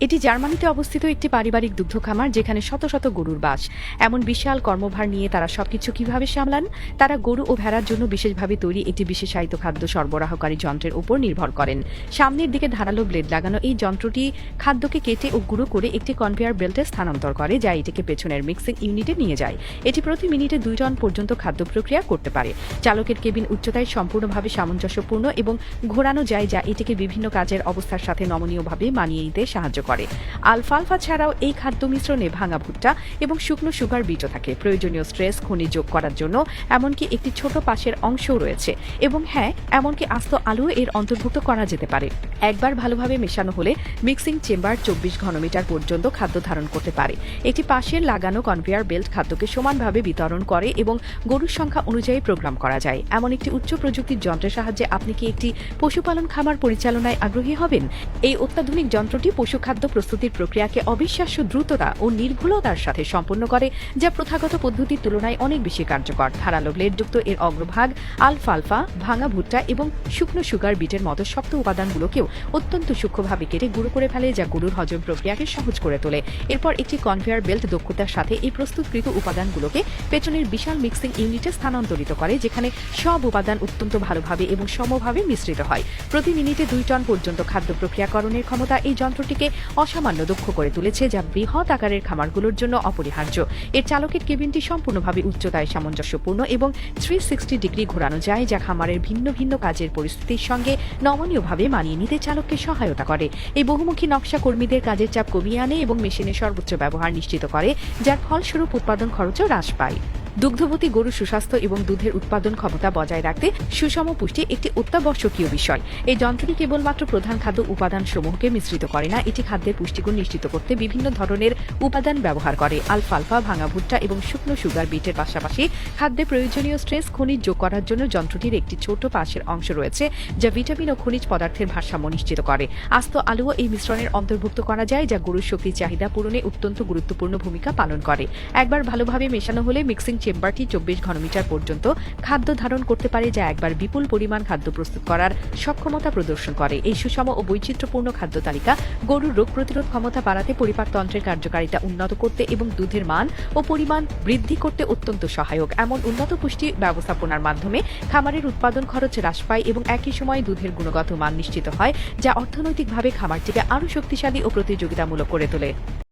এটি জার্মানিতে অবস্থিত একটি পারিবারিক দুগ্ধ খামার, যেখানে শত শত গরুর বাস। এমন বিশাল কর্মভার নিয়ে তারা সবকিছু কিভাবে সামলান? তারা গরু ও ভেড়ার জন্য বিশেষভাবে তৈরি একটি বিশেষায়িত খাদ্য সরবরাহকারী যন্ত্রের উপর নির্ভর করেন। সামনের দিকে ধারালো ব্লেড লাগানো এই যন্ত্রটি খাদ্যকে কেটে ও গুঁড়ো করে একটি কনভেয়ার বেল্টে স্থানান্তর করে, যা এটিকে পেছনের মিক্সিং ইউনিটে নিয়ে যায়। এটি প্রতি মিনিটে 2 টন পর্যন্ত খাদ্য প্রক্রিয়া করতে পারে। চালকের কেবিন উচ্চতায় সম্পূর্ণভাবে সামঞ্জস্যপূর্ণ এবং ঘোরানো যায়, যা এটিকে বিভিন্ন কাজের অবস্থার সাথে নমনীয়ভাবে মানিয়ে নিতে সাহায্য করে। আলফালফা ছাড়াও এই খাদ্য মিশ্রণে ভাঙা ভুট্টা এবং শুকনো সুগার বীজও থাকে। প্রয়োজনীয় স্ট্রেস খনিজ যোগ করার জন্য এমনকি একটি ছোট পাশের অংশও রয়েছে, এবং হ্যাঁ, এমনকি আস্ত আলু এর অন্তর্ভুক্ত করা যেতে পারে। একবার ভালোভাবে মেশানো হলে মিক্সিং চেম্বার 24 ঘনমিটার পর্যন্ত খাদ্য ধারণ করতে পারে। একটি পাশের লাগানো কনভেয়ার বেল্ট খাদ্যকে সমানভাবে বিতরণ করে এবং গরুর সংখ্যা অনুযায়ী প্রোগ্রাম করা যায়। এমন একটি উচ্চ প্রযুক্তির যন্ত্রের সাহায্যে আপনি কি একটি পশুপালন খামার পরিচালনায় আগ্রহী হবেন? এই অত্যাধুনিক যন্ত্রটি পশুখাদ্য প্রস্তুতির প্রক্রিয়াকে অবিশ্বাস্য দ্রুততা ও নির্ভুলতার সাথে সম্পন্ন করে, যা প্রথাগত পদ্ধতির তুলনায় অনেক বেশি কার্যকর। ধারালো ব্লেডযুক্ত এর অগ্রভাগ আলফালফা, ভাঙা ভুট্টা এবং শুকনো সুগার বিটের মতো শক্ত উপাদানগুলোকেও অত্যন্ত সূক্ষ্মভাবে কেটে গুঁড়ো করে ফেলে, যা গরুর হজম প্রক্রিয়াকে সহজ করে তোলে। এরপর একটি কনভেয়ার বেল্ট দক্ষতার সাথে এই প্রস্তুতকৃত উপাদানগুলোকে পেছনের বিশাল মিক্সিং ইউনিটে স্থানান্তরিত করে, যেখানে সব উপাদান অত্যন্ত ভালোভাবে এবং সমভাবে মিশ্রিত হয়। প্রতি মিনিটে 2 টন পর্যন্ত খাদ্য প্রক্রিয়াকরণের ক্ষমতা এই যন্ত্রটিকে অসামান্য দক্ষ করে তুলেছে, যা বৃহৎ আকারের খামারগুলোর জন্য অপরিহার্য। এর চালকের কেবিনটি সম্পূর্ণভাবে উচ্চতায় সামঞ্জস্যপূর্ণ এবং 360 ডিগ্রি ঘোরানো যায়, যা খামারের ভিন্ন ভিন্ন কাজের পরিস্থিতির সঙ্গে নমনীয়ভাবে মানিয়ে নিতে চালককে সহায়তা করে। এই বহুমুখী নকশা কর্মীদের কাজের চাপ কমিয়ে আনে এবং মেশিনের সর্বোচ্চ ব্যবহার নিশ্চিত করে, যার ফলস্বরূপ উৎপাদন খরচও হ্রাস পায়। দুগ্ধবতী গরুর সুস্বাস্থ্য এবং দুধের উৎপাদন ক্ষমতা বজায় রাখতে সুষম পুষ্টি একটি অত্যাবশ্যকীয় বিষয়। এই যন্ত্রটি কেবলমাত্র প্রধান খাদ্য উপাদানসমূহকে মিশ্রিত করে না, এটি খাদ্যের পুষ্টিগুণ নিশ্চিত করতে বিভিন্ন ধরনের উপাদান ব্যবহার করে। আলফালফা, ভাঙা ভুট্টা এবং শুকনো সুগার বিটের পাশাপাশি খাদ্যে প্রয়োজনীয় স্ট্রেস খনিজ যোগ করার জন্য যন্ত্রটির একটি ছোট পাশের অংশ রয়েছে, যা ভিটামিন ও খনিজ পদার্থের ভারসাম্য নিশ্চিত করে। আস্ত আলুও এই মিশ্রণের অন্তর্ভুক্ত করা যায়, যা গরুর শক্তির চাহিদা পূরণে অত্যন্ত গুরুত্বপূর্ণ ভূমিকা পালন করে। একবার ভালোভাবে মেশানো হলে মিক্সিং চেম্বারটি 24 ঘনমিটার পর্যন্ত খাদ্য ধারণ করতে পারে, যা একবার বিপুল পরিমাণ খাদ্য প্রস্তুত করার সক্ষমতা প্রদর্শন করে। এই সুষম ও বৈচিত্র্যপূর্ণ খাদ্য তালিকা গরুর রোগ প্রতিরোধ ক্ষমতা বাড়াতে, পরিপাকতন্ত্রের কার্যকারিতা উন্নত করতে এবং দুধের মান ও পরিমাণ বৃদ্ধি করতে অত্যন্ত সহায়ক। এমন উন্নত পুষ্টি ব্যবস্থাপনার মাধ্যমে খামারের উৎপাদন খরচ হ্রাস পায় এবং একই সময়ে দুধের গুণগত মান নিশ্চিত হয়, যা অর্থনৈতিকভাবে খামারটিকে আরও শক্তিশালী ও প্রতিযোগিতামূলক করে তোলে।